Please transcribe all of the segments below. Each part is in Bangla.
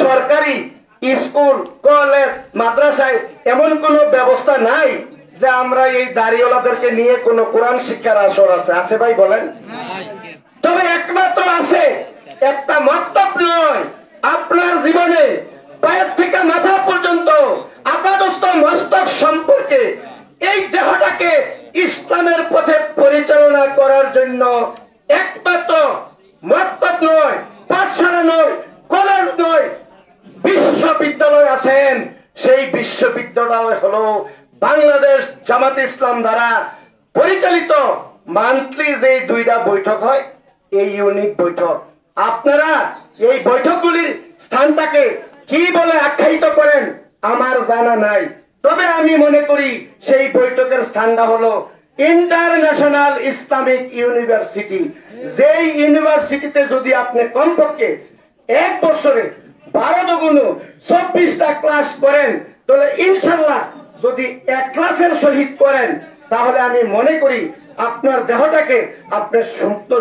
সরকারি স্কুল কলেজ মাদ্রাসায় এমন কোনো ব্যবস্থা নাই যে আমরা এই দাড়িওয়ালাদেরকে নিয়ে কোনো কোরআন শিক্ষার আসর আছে ভাই বলেন? তবে একমাত্র আছে একটা মক্তব নয়, আপনার জীবনে পায়ের থেকে মাথা পর্যন্ত আপাদস্থ মস্তক সম্পর্কে এই দেহটাকে ইসলামের পথে পরিচালনা করার জন্য একমাত্র মক্তব নয়, পাঠশালা নয়, কলেজ নয়, বিশ্ববিদ্যালয় আছেন। সেই বিশ্ববিদ্যালয় হলো বাংলাদেশ জামাত ইসলাম দ্বারা পরিচালিত মান্থলি যে 2টা বৈঠক হয়, এই ইউনিক বৈঠক। আপনারা এই বৈঠকগুলির স্থানটাকে কি বলে আখ্যায়িত করেন আমার জানা নাই, তবে আমি মনে করি সেই বৈঠকের স্থানটা হলো ইন্টারন্যাশনাল ইসলামিক ইউনিভার্সিটি। যেই ইউনিভার্সিটিতে যদি আপনি কমপক্ষে 1 বছরে 12 দুগুণ 24টা ক্লাস করেন, তাহলে ইনশাল্লাহ যদি এক ক্লাসের সহিত করেন, তাহলে আমি মনে করি আপনার দেহটাকে আপনি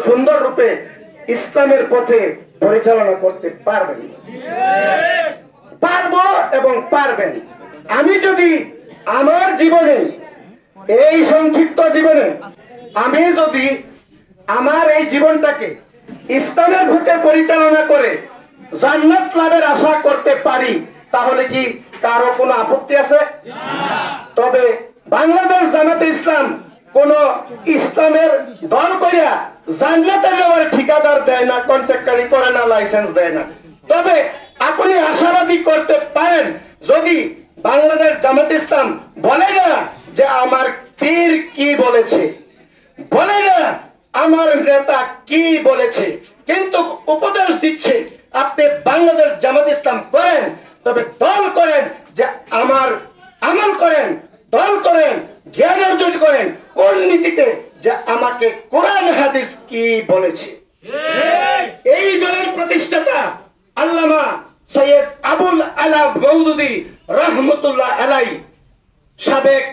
সুন্দর রূপে ইসলামের পথে পরিচালনা করতে পারবেন, পারবো এবং পারবেন। আমি যদি আমার জীবনে, এই সংক্ষিপ্ত জীবনে আমি যদি আমার এই জীবনটাকে ইসলামের পথে পরিচালনা করে জান্নাত লাভের আশা করতে পারি, তাহলে কি কারো কোনো আপত্তি আছে? তবে বাংলাদেশ জামাতে ইসলাম কোন ইসলামের দল করিয়া জান্নাতের নেওয়ার ঠিকাদার দেয় না, কন্ট্রাক্টরি করে না, লাইসেন্স দেয় না। তবে আপনি আশাবাদী করতে পারেন যদি বাংলাদেশ জামাত ইসলাম বলে না যে আমার পীর কি বলেছে, বলে না আমার নেতা কি বলেছে, কিন্তু উপদেশ দিচ্ছে আপনি বাংলাদেশ জামাত ইসলাম করেন, তবে দল করেন যে আমার আমল করেন, দল করেন, জ্ঞান অর্জন করেন কোন নীতিতে, যে আমাকে কোরআন হাদিস কি বলেছে। এই দলের প্রতিষ্ঠাতা আল্লামা সৈয়দ আবুল আলা মওদুদী রহমতুল্লাহ আলাই, সাবেক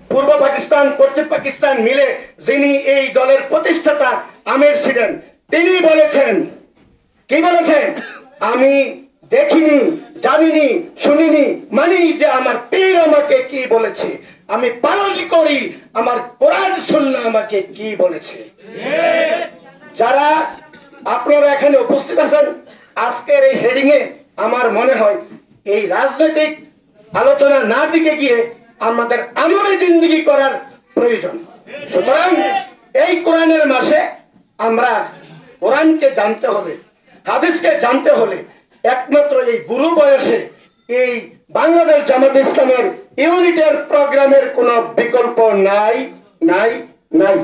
পূর্ব পাকিস্তান পশ্চিম পাকিস্তান মিলে যিনি এই দলের প্রতিষ্ঠাতা আমির ছিলেন, তিনি বলেছেন, কি বলেছেন? আমি দেখিনি, জানিনি, শুনিনি, মানিনি যে আমার পীর আমাকে কি বলেছে, আমি পালন করি আমার কোরআন সুন্নাহ আমাকে কি বলেছে। যারা আপনারা এখানে উপস্থিত আছেন আজকের এই হেডিং এ, আমার মনে হয় এই রাজনৈতিক আলোচনা না দিকে গিয়ে আমাদের আমলে জিন্দেগি করার প্রয়োজন। সুতরাং এই কোরআনের মাসে আমরা কোরআনকে জানতে হলে, হাদিসকে জানতে হলে একমাত্র এই গুরু বয়সে এই বাংলাদেশ জামাত ইসলামের ইউনিটের প্রোগ্রামের কোনো বিকল্প নাই, নাই, নাই।